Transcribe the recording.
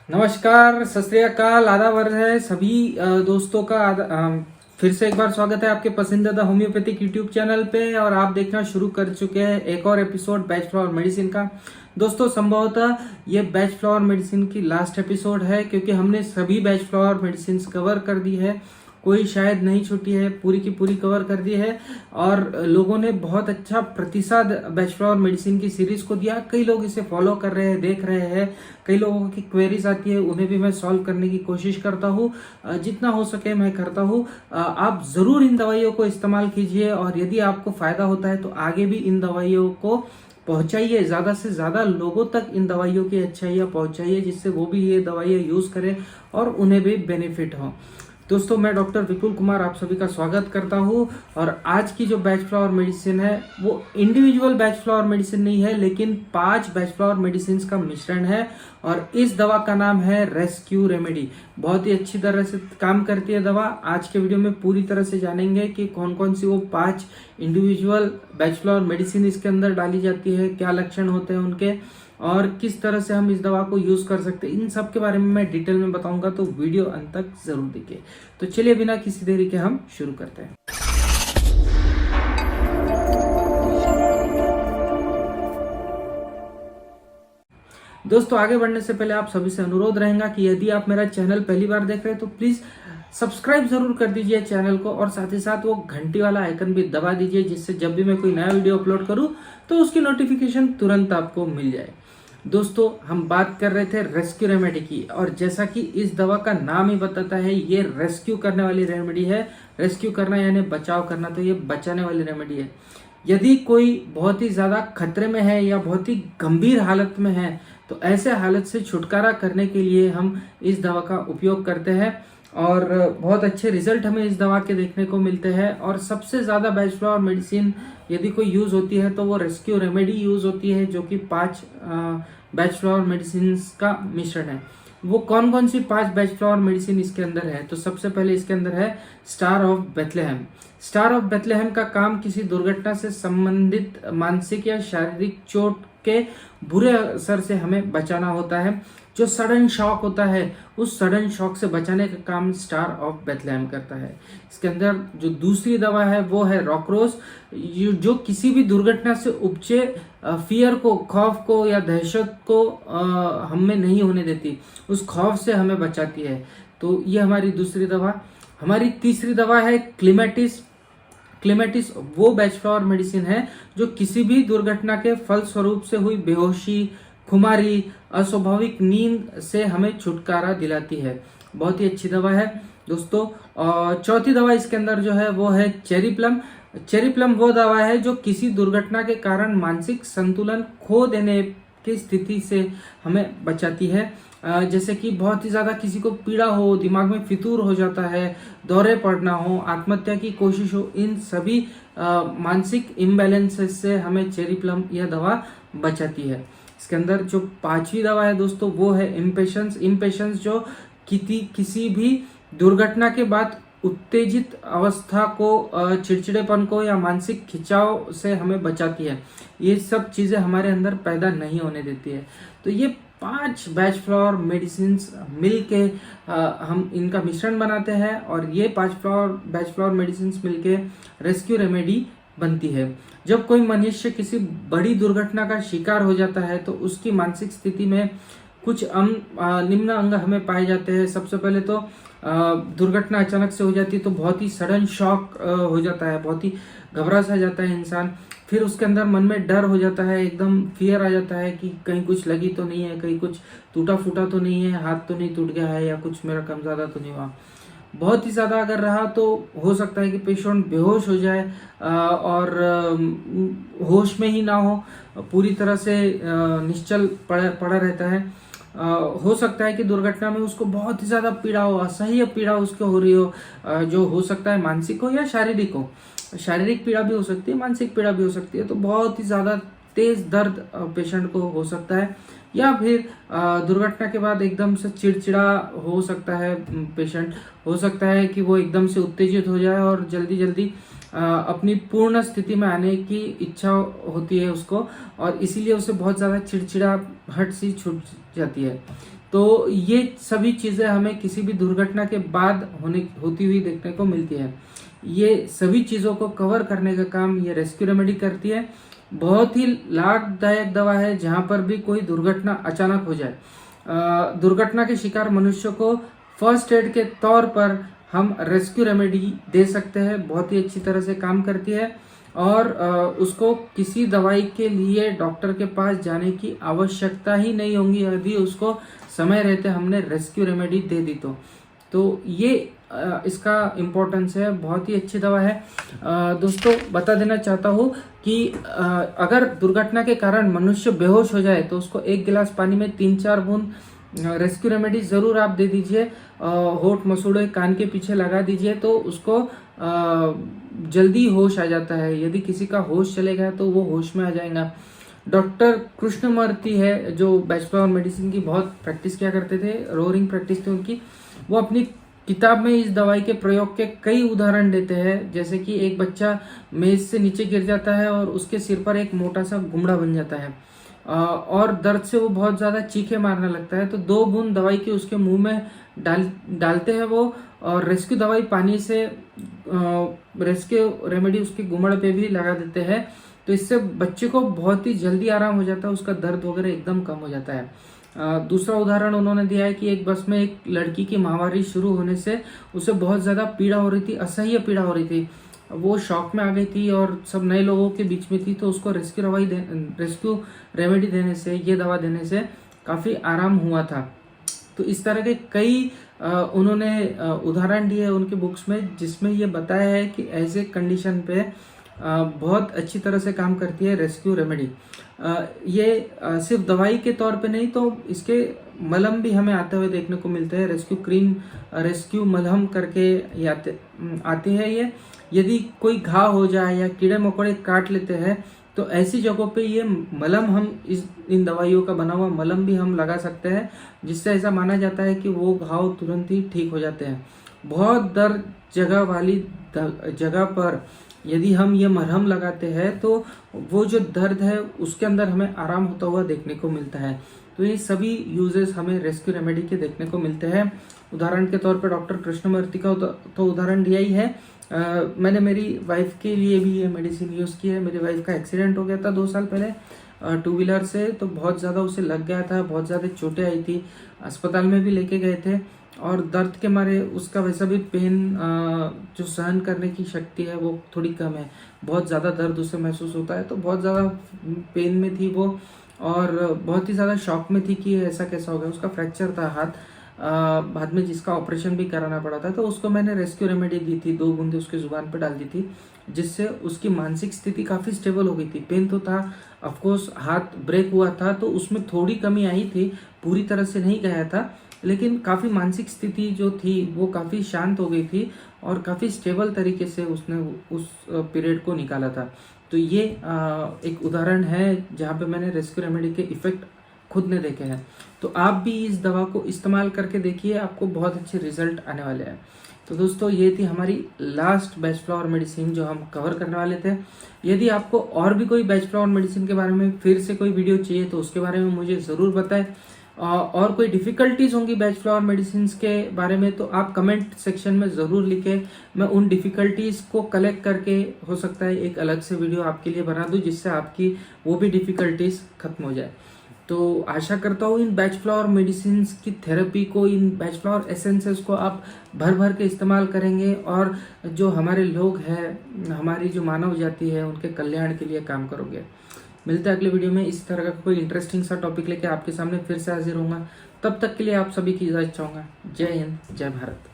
नमस्कार, सत श्री अकाल, आदाब है सभी दोस्तों का फिर से एक बार स्वागत है आपके पसंदीदा होम्योपैथिक यूट्यूब चैनल पे। और आप देखना शुरू कर चुके हैं एक और एपिसोड बैच फ्लावर मेडिसिन का। दोस्तों संभवतः ये बैच फ्लावर मेडिसिन की लास्ट एपिसोड है, क्योंकि हमने सभी बैच फ्लावर मेडिसिन कवर कर दी है, कोई शायद नहीं छूटी है, पूरी की पूरी कवर कर दी है। और लोगों ने बहुत अच्छा प्रतिसाद बैच फ्लावर मेडिसिन की सीरीज को दिया। कई लोग इसे फॉलो कर रहे हैं, देख रहे हैं। कई लोगों की क्वेरीज आती है, उन्हें भी मैं सॉल्व करने की कोशिश करता हूँ, जितना हो सके मैं करता हूँ। आप जरूर इन दवाइयों को इस्तेमाल कीजिए, और यदि आपको फायदा होता है तो आगे भी इन दवाइयों को पहुंचाइए, ज्यादा से ज्यादा लोगों तक इन दवाइयों की अच्छाइयाँ पहुंचाइए, जिससे वो भी ये दवाइयाँ यूज करें और उन्हें भी बेनिफिट हो। दोस्तों मैं डॉक्टर विपुल कुमार आप सभी का स्वागत करता हूं। और आज की जो बैच फ्लावर मेडिसिन है वो इंडिविजुअल बैच फ्लावर मेडिसिन नहीं है, लेकिन 5 बैच फ्लावर मेडिसिन का मिश्रण है। और इस दवा का नाम है रेस्क्यू रेमेडी। बहुत ही अच्छी तरह से काम करती है दवा। आज के वीडियो में पूरी तरह से जानेंगे कि कौन कौन सी वो 5 इंडिविजुअल बैच फ्लावर मेडिसिन इसके अंदर डाली जाती है, क्या लक्षण होते हैं उनके, और किस तरह से हम इस दवा को यूज कर सकते हैं। इन सब के बारे में मैं डिटेल में बताऊंगा, तो वीडियो अंत तक जरूर देखिए। तो चलिए बिना किसी देरी के हम शुरू करते हैं। दोस्तों आगे बढ़ने से पहले आप सभी से अनुरोध रहेगा कि यदि आप मेरा चैनल पहली बार देख रहे हैं तो प्लीज सब्सक्राइब जरूर कर दीजिए चैनल को, और साथ ही साथ वो घंटी वाला आइकन भी दबा दीजिए, जिससे जब भी मैं कोई नया वीडियो अपलोड करूं तो उसकी नोटिफिकेशन तुरंत आपको मिल जाए। दोस्तों हम बात कर रहे थे रेस्क्यू रेमेडी की, और जैसा कि इस दवा का नाम ही बताता है, ये रेस्क्यू करने वाली रेमेडी है। रेस्क्यू करना यानी बचाव करना, तो ये बचाने वाली रेमेडी है। यदि कोई बहुत ही ज्यादा खतरे में है या बहुत ही गंभीर हालत में है, तो ऐसे हालत से छुटकारा करने के लिए हम इस दवा का उपयोग करते हैं, और बहुत अच्छे रिजल्ट हमें इस दवा के देखने को मिलते हैं। और सबसे ज्यादा बैच फ्लावर मेडिसिन यदि कोई यूज होती है तो वो रेस्क्यू रेमेडी यूज होती है, जो कि 5 बैच फ्लावर मेडिसिन का मिश्रण है। वो कौन कौन सी 5 बैच फ्लावर मेडिसिन इसके अंदर है, तो सबसे पहले इसके अंदर है star of Bethlehem. Star of Bethlehem का काम किसी दुर्घटना से संबंधित मानसिक या शारीरिक चोट के बुरे असर से हमें बचाना होता है। जो सडन शॉक होता है, उस सडन शॉक से बचाने का काम स्टार ऑफ बेथलेहम करता है। इसके अंदर जो दूसरी दवा है वो है रॉकरोज, जो किसी भी दुर्घटना से उपजे फियर को, खौफ को या दहशत को हमें नहीं होने देती, उस खौफ से हमें बचाती है। तो ये हमारी दूसरी दवा। हमारी तीसरी दवा है क्लिमेटिस। क्लिमेटिस वो बैच फ्लावर मेडिसिन है जो किसी भी दुर्घटना के फलस्वरूप से हुई बेहोशी, खुमारी, अस्वाभाविक नींद से हमें छुटकारा दिलाती है। बहुत ही अच्छी दवा है दोस्तों। और चौथी दवा इसके अंदर जो है वो है चेरी प्लम। चेरी प्लम वो दवा है जो किसी दुर्घटना के कारण मानसिक संतुलन खो देने की स्थिति से हमें बचाती है। जैसे कि बहुत ही ज्यादा किसी को पीड़ा हो, दिमाग में फितूर हो जाता है, दौरे पड़ना हो, आत्महत्या की कोशिश हो, इन सभी मानसिक इम्बैलेंसेस से हमें चेरी प्लम यह दवा बचाती है। इसके अंदर जो 5वीं दवा है दोस्तों वो है इम्पेशंस। इम्पेशंस जो किसी भी दुर्घटना के बाद उत्तेजित अवस्था को, चिड़चिड़ेपन को या मानसिक खिंचाव से हमें बचाती है। ये सब चीजें हमारे अंदर पैदा नहीं होने देती है। तो ये 5 बैच फ्लावर मेडिसिन मिलके हम इनका मिश्रण बनाते हैं, और ये 5 बैच फ्लावर मेडिसिन मिलके रेस्क्यू रेमेडी बनती है। जब कोई मनुष्य किसी बड़ी दुर्घटना का शिकार हो जाता है तो उसकी मानसिक स्थिति में कुछ निम्न अंग हमें पाए जाते हैं। सबसे पहले तो दुर्घटना अचानक से हो जाती है तो बहुत ही सडन शॉक हो जाता है, बहुत ही घबरा सा जाता है इंसान। फिर उसके अंदर मन में डर हो जाता है, एकदम फियर आ जाता है कि कहीं कुछ लगी तो नहीं है, कहीं कुछ टूटा फूटा तो नहीं है, हाथ तो नहीं टूट गया है, या कुछ मेरा कम ज्यादा तो नहीं हुआ। बहुत ही ज्यादा अगर रहा तो हो सकता है कि पेशेंट बेहोश हो जाए, और होश में ही ना हो, पूरी तरह से निश्चल पड़ा रहता है। हो सकता है कि दुर्घटना में उसको बहुत ही ज्यादा पीड़ा हो, असह्य पीड़ा उसको हो रही हो, जो हो सकता है मानसिक हो या शारीरिक हो। शारीरिक पीड़ा भी हो सकती है, मानसिक पीड़ा भी हो सकती है। तो बहुत ही ज्यादा तेज दर्द पेशेंट को हो सकता है, या फिर दुर्घटना के बाद एकदम से चिड़चिड़ा हो सकता है पेशेंट। हो सकता है कि वो एकदम से उत्तेजित हो जाए और जल्दी जल्दी अपनी पूर्ण स्थिति में आने की इच्छा होती है उसको, और इसीलिए उसे बहुत ज़्यादा चिड़चिड़ाहट सी छूट जाती है। तो ये सभी चीज़ें हमें किसी भी दुर्घटना के बाद होती हुई देखने को मिलती है। ये सभी चीज़ों को कवर करने का काम ये रेस्क्यू रेमेडी करती है। बहुत ही लाभदायक दवा है जहाँ पर भी कोई दुर्घटना अचानक हो जाए। दुर्घटना के शिकार मनुष्य को फर्स्ट एड के तौर पर हम रेस्क्यू रेमेडी दे सकते हैं। बहुत ही अच्छी तरह से काम करती है, और उसको किसी दवाई के लिए डॉक्टर के पास जाने की आवश्यकता ही नहीं होगी यदि उसको समय रहते हमने रेस्क्यू रेमेडी दे दी तो ये इसका इम्पोर्टेंस है। बहुत ही अच्छी दवा है। दोस्तों बता देना चाहता हूँ कि अगर दुर्घटना के कारण मनुष्य बेहोश हो जाए तो उसको 1 गिलास पानी में 3-4 बूंद रेस्क्यू रेमेडी ज़रूर आप दे दीजिए। होठ मसूड़े कान के पीछे लगा दीजिए तो उसको जल्दी होश आ जाता है। यदि किसी का होश चले गया तो वो होश में आ जाएगा। डॉक्टर कृष्णमूर्ति है जो बैचलर ऑफ मेडिसिन की बहुत प्रैक्टिस किया करते थे, रोरिंग प्रैक्टिस थी उनकी। वो अपनी किताब में इस दवाई के प्रयोग के कई उदाहरण देते हैं, जैसे कि एक बच्चा मेज से नीचे गिर जाता है और उसके सिर पर एक मोटा सा गुमड़ा बन जाता है, और दर्द से वो बहुत ज़्यादा चीखे मारने लगता है। तो 2 बूंद दवाई की उसके मुंह में डालते हैं वो, और रेस्क्यू दवाई पानी से रेस्क्यू रेमेडी उसके गुमड़ पे भी लगा देते हैं। तो इससे बच्चे को बहुत ही जल्दी आराम हो जाता है, उसका दर्द वगैरह एकदम कम हो जाता है। दूसरा उदाहरण उन्होंने दिया है कि एक बस में एक लड़की की माहवारी शुरू होने से उसे बहुत ज़्यादा पीड़ा हो रही थी, असह्य पीड़ा हो रही थी। वो शॉक में आ गई थी और सब नए लोगों के बीच में थी, तो उसको रेस्क्यू रेमेडी देने से, ये दवा देने से काफ़ी आराम हुआ था। तो इस तरह के कई उन्होंने उदाहरण दिए उनकी बुक्स में, जिसमें ये बताया है कि ऐसे कंडीशन पे बहुत अच्छी तरह से काम करती है रेस्क्यू रेमेडी। ये सिर्फ दवाई के तौर पे नहीं, तो इसके मलहम भी हमें आते हुए देखने को मिलते हैं। रेस्क्यू क्रीम, रेस्क्यू मलहम करके आते हैं ये। यदि कोई घाव हो जाए या कीड़े मकोड़े काट लेते हैं तो ऐसी जगहों पे ये मलहम हम इन दवाइयों का बना हुआ मलहम भी हम लगा सकते हैं, जिससे ऐसा माना जाता है कि वो घाव तुरंत ही ठीक हो जाते हैं। बहुत दर्द जगह वाली जगह पर यदि हम ये मरहम लगाते हैं तो वो जो दर्द है उसके अंदर हमें आराम होता हुआ देखने को मिलता है। तो ये सभी यूजेस हमें रेस्क्यू रेमेडी के देखने को मिलते हैं। उदाहरण के तौर पर डॉक्टर कृष्णमूर्ति का तो उदाहरण दिया ही है। मैंने मेरी वाइफ के लिए भी ये मेडिसिन यूज़ की है। मेरी वाइफ का एक्सीडेंट हो गया था 2 साल पहले 2 व्हीलर से, तो बहुत ज़्यादा उसे लग गया था, बहुत ज़्यादा चोटें आई थी, अस्पताल में भी लेके गए थे, और दर्द के मारे उसका वैसा भी पेन जो सहन करने की शक्ति है वो थोड़ी कम है। बहुत ज़्यादा दर्द उसे महसूस होता है, तो बहुत ज़्यादा पेन में थी वो, और बहुत ही ज़्यादा शॉक में थी कि ऐसा कैसा हो गया। उसका फ्रैक्चर था हाथ, बाद में जिसका ऑपरेशन भी कराना पड़ा था। तो उसको मैंने रेस्क्यू रेमेडी दी थी, 2 बूंदे उसके जुबान पर डाल दी थी, जिससे उसकी मानसिक स्थिति काफ़ी स्टेबल हो गई थी। पेन तो था, ऑफकोर्स हाथ ब्रेक हुआ था तो उसमें थोड़ी कमी आई थी, पूरी तरह से नहीं गया था, लेकिन काफ़ी मानसिक स्थिति जो थी वो काफ़ी शांत हो गई थी और काफ़ी स्टेबल तरीके से उसने उस पीरियड को निकाला था। तो ये एक उदाहरण है जहाँ पे मैंने रेस्क्यू रेमेडी के इफ़ेक्ट खुद ने देखे हैं। तो आप भी इस दवा को इस्तेमाल करके देखिए, आपको बहुत अच्छे रिजल्ट आने वाले हैं। तो दोस्तों ये थी हमारी लास्ट बैचलर मेडिसिन जो हम कवर करने वाले थे। यदि आपको और भी कोई बैचलर मेडिसिन के बारे में फिर से कोई वीडियो चाहिए तो उसके बारे में मुझे ज़रूर बताएं। और कोई डिफ़िकल्टीज़ होंगी बैचलर मेडिसिन के बारे में तो आप कमेंट सेक्शन में ज़रूर लिखें। मैं उन डिफ़िकल्टीज़ को कलेक्ट करके हो सकता है एक अलग से वीडियो आपके लिए बना दूं, जिससे आपकी वो भी डिफ़िकल्टीज़ खत्म हो जाए। तो आशा करता हूँ इन बैचलर मेडिसिन की थेरेपी को, इन बैचलर एसेंसेस को आप भर भर के इस्तेमाल करेंगे और जो हमारे लोग हैं, हमारी जो मानव जाति है, उनके कल्याण के लिए काम करोगे। मिलते हैं अगले वीडियो में इस तरह का कोई इंटरेस्टिंग सा टॉपिक लेके आपके सामने फिर से हाजिर होऊंगा। तब तक के लिए आप सभी की इजाज़त चाहूँगा। जय हिंद, जय भारत।